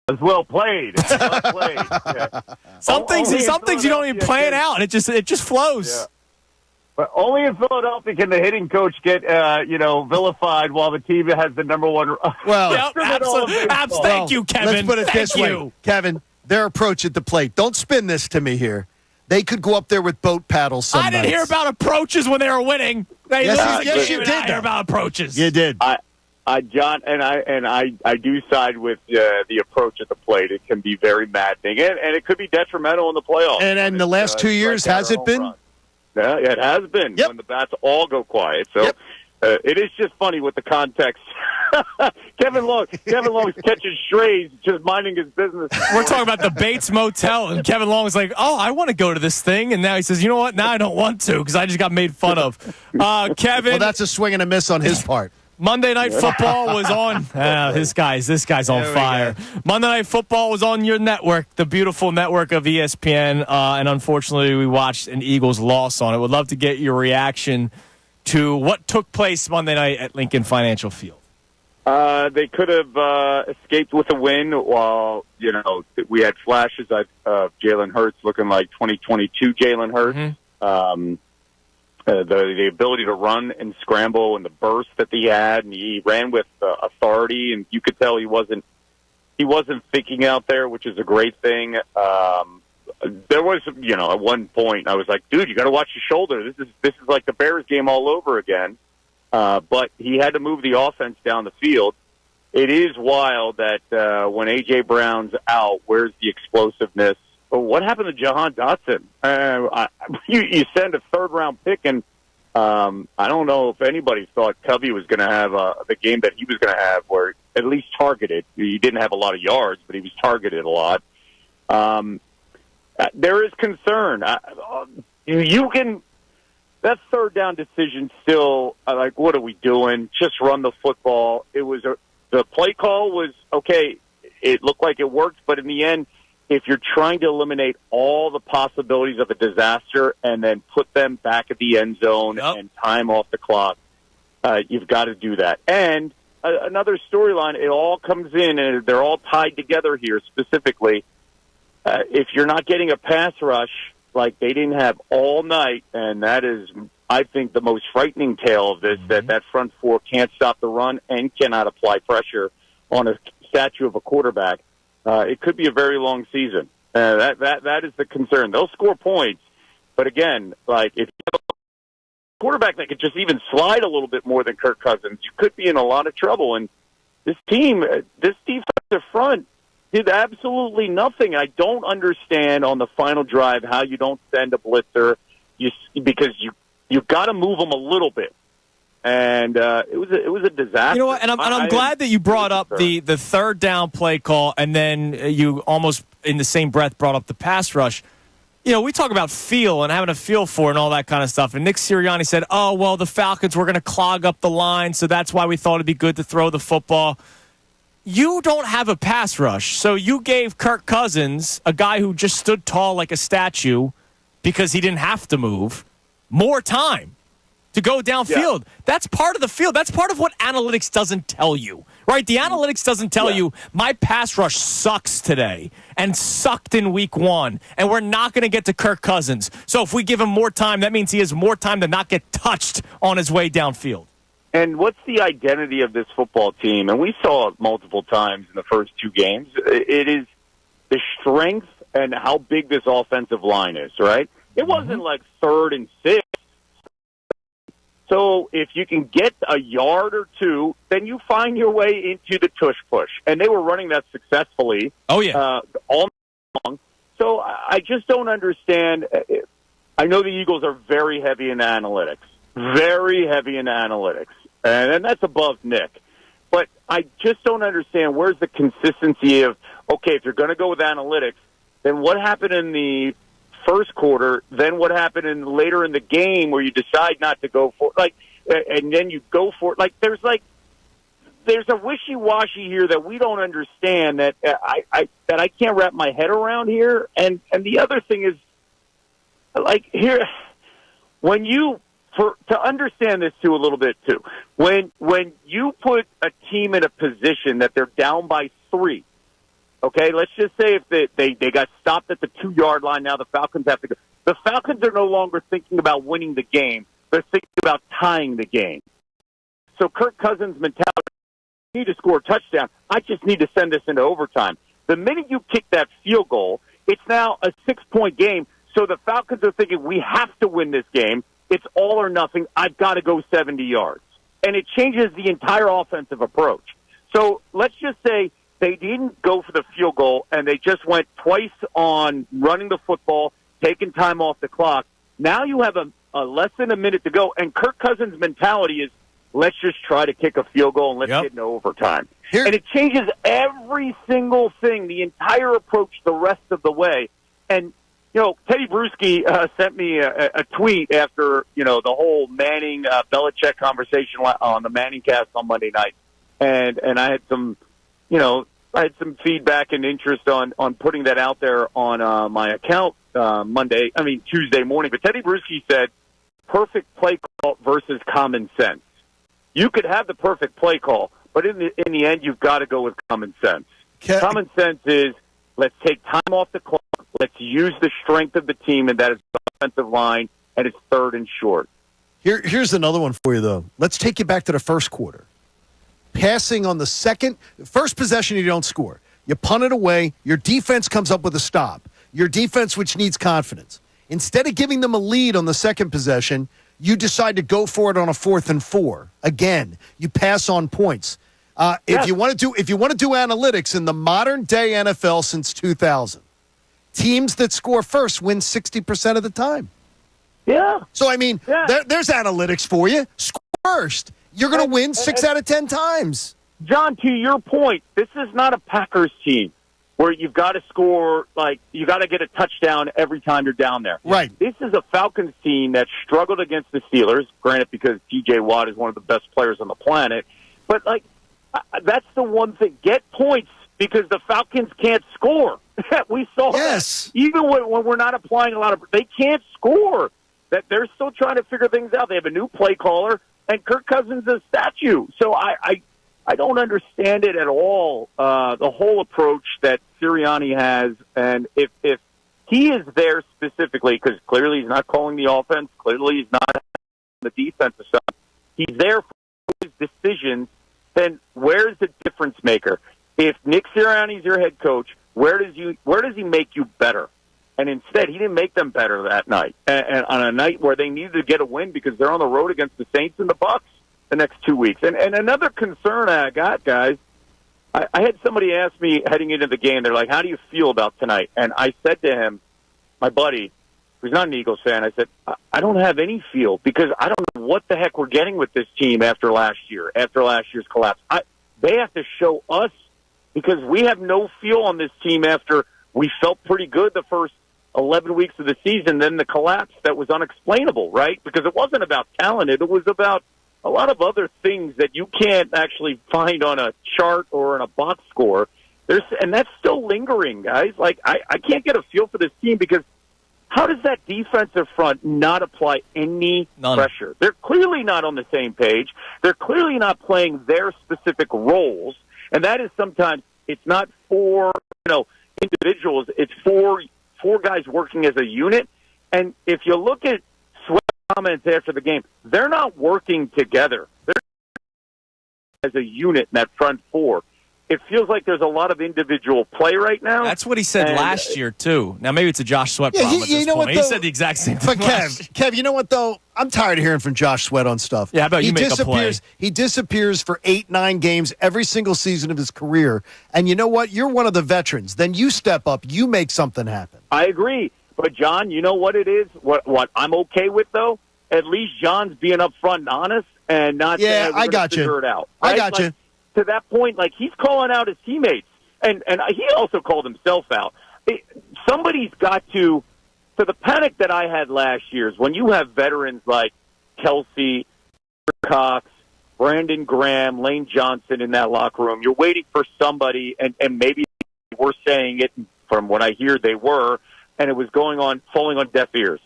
It's well played. Well played. Yeah. Some things you don't even plan out, and it just flows. Yeah. But only in Philadelphia can the hitting coach get vilified while the team has the number one. Well, thank you, Kevin. Let's put it this way, Kevin. Their approach at the plate. Don't spin this to me here. They could go up there with boat paddles. Some I didn't nights. hear about approaches when they were winning. Yes, you did. I hear about approaches. You did. John, I do side with the approach at the plate. It can be very maddening, and it could be detrimental in the playoffs. And the last 2 years, has it been? Yeah, it has been. Yep. When the bats all go quiet. So it is just funny with the context. Kevin Long's catching strays, just minding his business. We're talking about the Bates Motel, and Kevin Long was like, "Oh, I want to go to this thing," and now he says, "You know what? Now I don't want to because I just got made fun of." Kevin, well, that's a swing and a miss on his part. Monday Night Football was on. This guy's on fire. Monday Night Football was on your network, the beautiful network of ESPN, and unfortunately, we watched an Eagles loss on it. Would love to get your reaction to what took place Monday night at Lincoln Financial Field. They could have escaped with a win while, we had flashes of Jalen Herz looking like 2022 Jalen Herz. Mm-hmm. The ability to run and scramble and the burst that he had, and he ran with authority, and you could tell he wasn't thinking out there, which is a great thing. There was, at one point I was like, dude, you got to watch your shoulder. This is like the Bears game all over again. But he had to move the offense down the field. It is wild that when A.J. Brown's out, where's the explosiveness? But what happened to Jahan Dotson? You send a third-round pick, and I don't know if anybody thought Covey was going to have the game that he was going to have, where at least targeted. He didn't have a lot of yards, but he was targeted a lot. There is concern. You can... That third down decision still, what are we doing? Just run the football. The play call was okay. It looked like it worked, but in the end, if you're trying to eliminate all the possibilities of a disaster and then put them back at the end zone and time off the clock, you've got to do that. And another storyline, it all comes in, and they're all tied together here specifically. If you're not getting a pass rush, like they didn't have all night, and that is, I think, the most frightening tale of this, that front four can't stop the run and cannot apply pressure on a statue of a quarterback. It could be a very long season. That is the concern. They'll score points, but again, if you have a quarterback that could just even slide a little bit more than Kirk Cousins, you could be in a lot of trouble. And this team, this defensive front, did absolutely nothing. I don't understand on the final drive how you don't send a blitzer, because you've got to move them a little bit, and it was a disaster. You know what? And I'm glad that you brought up the third down play call, and then you almost in the same breath brought up the pass rush. We talk about feel and having a feel for it and all that kind of stuff. And Nick Sirianni said, "Oh well, the Falcons were going to clog up the line, so that's why we thought it'd be good to throw the football." You don't have a pass rush, so you gave Kirk Cousins, a guy who just stood tall like a statue because he didn't have to move, more time to go downfield. Yeah. That's part of the field. That's part of what analytics doesn't tell you, right? The analytics doesn't tell you my pass rush sucks today and sucked in week 1, and we're not going to get to Kirk Cousins. So if we give him more time, that means he has more time to not get touched on his way downfield. And what's the identity of this football team? And we saw it multiple times in the first 2 games. It is the strength and how big this offensive line is, right? It wasn't like 3rd and 6. So if you can get a yard or 2, then you find your way into the tush push. And they were running that successfully all along. So I just don't understand. I know the Eagles are very heavy in analytics. Very heavy in analytics. And that's above Nick. But I just don't understand where's the consistency of, okay, if you're going to go with analytics, then what happened in the first quarter, then what happened later in the game where you decide not to go for it, and then you go for it. There's a wishy-washy here that we don't understand that I can't wrap my head around here. And the other thing is, here, when you... to understand this too a little bit too, when you put a team in a position that they're down by 3, Okay, let's just say if they got stopped at the 2-yard line, now the Falcons have to go. The Falcons are no longer thinking about winning the game. They're thinking about tying the game. So Kirk Cousins' mentality, I need to score a touchdown. I just need to send this into overtime. The minute you kick that field goal, it's now a 6-point game. So the Falcons are thinking, we have to win this game. It's all or nothing. I've got to go 70 yards. And it changes the entire offensive approach. So let's just say they didn't go for the field goal, and they just went twice on running the football, taking time off the clock. Now you have a less than a minute to go, and Kirk Cousins' mentality is, let's just try to kick a field goal and let's get into overtime. And it changes every single thing, the entire approach the rest of the way. And, you know, Teddy Bruschi sent me a tweet after, you know, the whole Manning-Belichick conversation on the Manning cast on Monday night. And I had some, you know, feedback and interest on putting that out there on my account Tuesday morning. But Teddy Bruschi said, perfect play call versus common sense. You could have the perfect play call, but in the end, you've got to go with common sense. Common sense is, let's take time off the clock, let's use the strength of the team, and that is the offensive line, and it's 3rd and short. Here's another one for you, though. Let's take you back to the first quarter. Passing on the first possession, you don't score. You punt it away. Your defense comes up with a stop. Your defense, which needs confidence. Instead of giving them a lead on the second possession, you decide to go for it on a 4th and 4. Again, you pass on points. If you want to do analytics in the modern day NFL since 2000, teams that score first win 60% of the time. Yeah. So I mean, there's analytics for you. Score first. You're going to win 6 out of 10 times. John, to your point, this is not a Packers team where you've got to score, like, you got to get a touchdown every time you're down there. Right. This is a Falcons team that struggled against the Steelers, granted because T.J. Watt is one of the best players on the planet. But, like, that's the one thing. Get points because the Falcons can't score. We saw that. Even when we're not applying a lot of – they can't score. That they're still trying to figure things out. They have a new play caller, and Kirk Cousins is a statue. So I don't understand it at all, the whole approach that Sirianni has. And if he is there specifically, because clearly he's not calling the offense, clearly he's not on the defensive side, he's there for his decisions, then where's the difference maker? If Nick Sirianni's your head coach, where does he make you better? And instead, he didn't make them better that night. And on a night where they needed to get a win because they're on the road against the Saints and the Bucs the next 2 weeks. And another concern I got, guys, I had somebody ask me heading into the game, they're like, how do you feel about tonight? And I said to him, my buddy, who's not an Eagles fan, I said, I don't have any feel because I don't know what the heck we're getting with this team after last year's collapse. They have to show us because we have no feel on this team after we felt pretty good the first 11 weeks of the season, then the collapse that was unexplainable, right? Because it wasn't about talent. It was about a lot of other things that you can't actually find on a chart or in a box score. And that's still lingering, guys. Like, I can't get a feel for this team because how does that defensive front not apply any pressure? They're clearly not on the same page. They're clearly not playing their specific roles. And that is sometimes, it's not for, individuals. It's for guys working as a unit. And if you look at Sweat's comments after the game, they're not working together. They're as a unit in that front four. It feels like there's a lot of individual play right now. That's what he said last year, too. Now, maybe it's a Josh Sweat problem at this point. He said the exact same thing. But, Kev, you know what, though? I'm tired of hearing from Josh Sweat on stuff. Yeah, how about you make a play? He disappears for 8-9 games every single season of his career. And you know what? You're one of the veterans. Then you step up. You make something happen. I agree. But, John, you know what it is? What I'm okay with, though? At least John's being upfront and honest and not saying we're going to figure it out. Right? I got you. To that point, like, he's calling out his teammates, and he also called himself out. Somebody's got to the panic that I had last year is when you have veterans like Kelsey, Cox, Brandon Graham, Lane Johnson in that locker room. You're waiting for somebody, and maybe we're saying it from what I hear they were, and it was falling on deaf ears.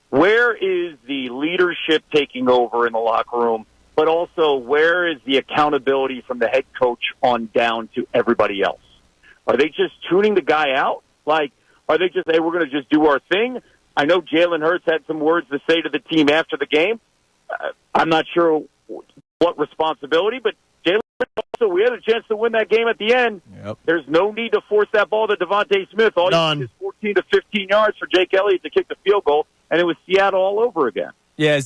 Where is the leadership taking over in the locker room? But also, where is the accountability from the head coach on down to everybody else? Are they just tuning the guy out? Like, are they just, hey, we're going to just do our thing? I know Jalen Herz had some words to say to the team after the game. I'm not sure what responsibility, but Jalen also, we had a chance to win that game at the end. Yep. There's no need to force that ball to Devontae Smith. All you need is 14 to 15 yards for Jake Elliott to kick the field goal, and it was Seattle all over again. Yeah,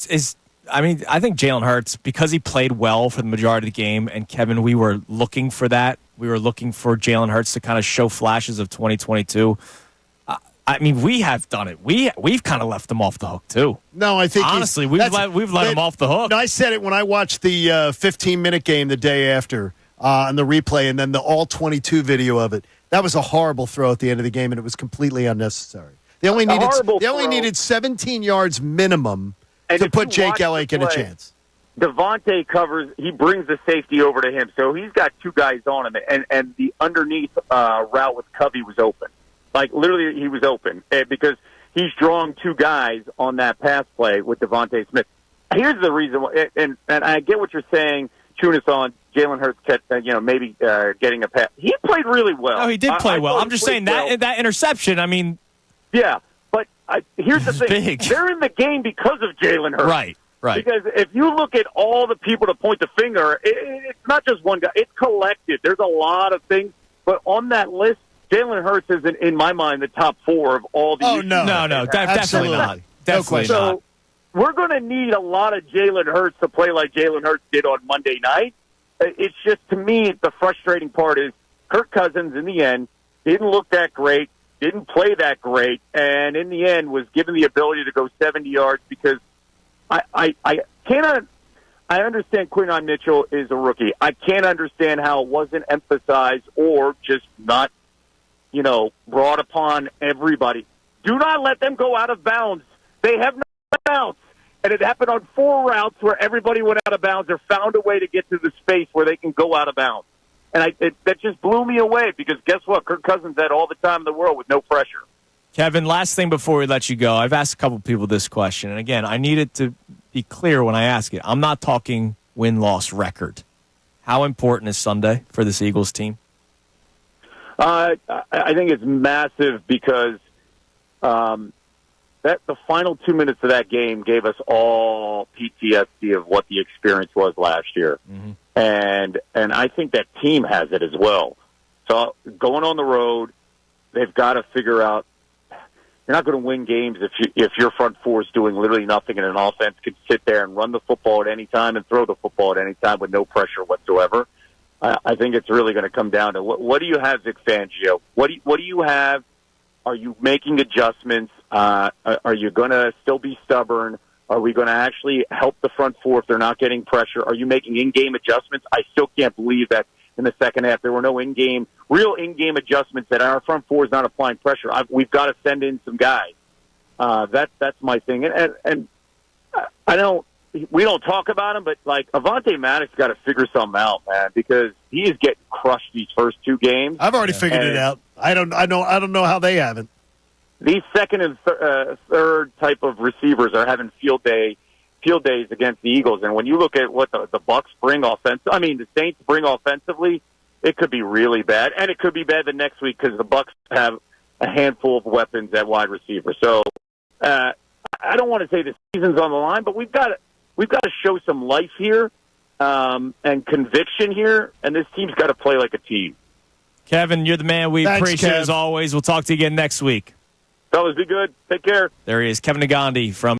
I think Jalen Hurts, because he played well for the majority of the game, and Kevin, we were looking for that. We were looking for Jalen Hurts to kind of show flashes of 2022. I mean, we have done it. We've kind of left him off the hook too. No, I think honestly we've let him off the hook. No, I said it when I watched the 15-minute game the day after on the replay, and then the all 22 video of it. That was a horrible throw at the end of the game, and it was completely unnecessary. They only needed 17 yards minimum to put Jake Elliott in a chance. Devontae covers. He brings the safety over to him, so he's got two guys on him, and the underneath route with Covey was open. Like, literally, he was open because he's drawing two guys on that pass play with Devontae Smith. Here's the reason why, and I get what you're saying, Tunis, on Jalen Hurts, maybe getting a pass. He played really well. No, he did play well. I'm just saying that interception, I mean. Yeah, but here's the thing. Big. They're in the game because of Jalen Hurts. Right. Because if you look at all the people to point the finger, it's not just one guy. It's collected. There's a lot of things. But on that list, Jalen Hurts is, in my mind, the top four of all the issues. No, definitely not. Definitely not. So we're going to need a lot of Jalen Hurts to play like Jalen Hurts did on Monday night. It's just, to me, the frustrating part is Kirk Cousins, in the end, didn't look that great, didn't play that great, and in the end was given the ability to go 70 yards because I cannot. I understand Quinton Mitchell is a rookie. I can't understand how it wasn't emphasized or just not, brought upon everybody. Do not let them go out of bounds. They have no bounds. And it happened on 4 routes where everybody went out of bounds or found a way to get to the space where they can go out of bounds. And that just blew me away because guess what? Kirk Cousins had all the time in the world with no pressure. Kevin, last thing before we let you go. I've asked a couple people this question. And again, I need it to be clear when I ask it. I'm not talking win-loss record. How important is Sunday for this Eagles team? I think it's massive because the final 2 minutes of that game gave us all PTSD of what the experience was last year. Mm-hmm. And I think that team has it as well. So going on the road, they've got to figure out you're not going to win games if your front four is doing literally nothing and an offense can sit there and run the football at any time and throw the football at any time with no pressure whatsoever. I think it's really going to come down to what do you have, Vic Fangio? What do you have? Are you making adjustments? Are you going to still be stubborn? Are we going to actually help the front four if they're not getting pressure? Are you making in-game adjustments? I still can't believe that in the second half there were no real in-game adjustments that our front four is not applying pressure. We've got to send in some guys. That's my thing. And we don't talk about him, but like Avonte Maddox got to figure something out, man, because he is getting crushed these first 2 games. I've already figured it out. I don't know how they haven't. These second and third type of receivers are having field days against the Eagles, and when you look at what the Bucks bring the Saints bring offensively, it could be really bad, and it could be bad the next week because the Bucks have a handful of weapons at wide receiver. So I don't want to say the season's on the line, but we've got to show some life here and conviction here, and this team's got to play like a team. Kevin, you're the man. We appreciate it as always. We'll talk to you again next week. Fellas, be good. Take care. There he is, Kevin Negandhi from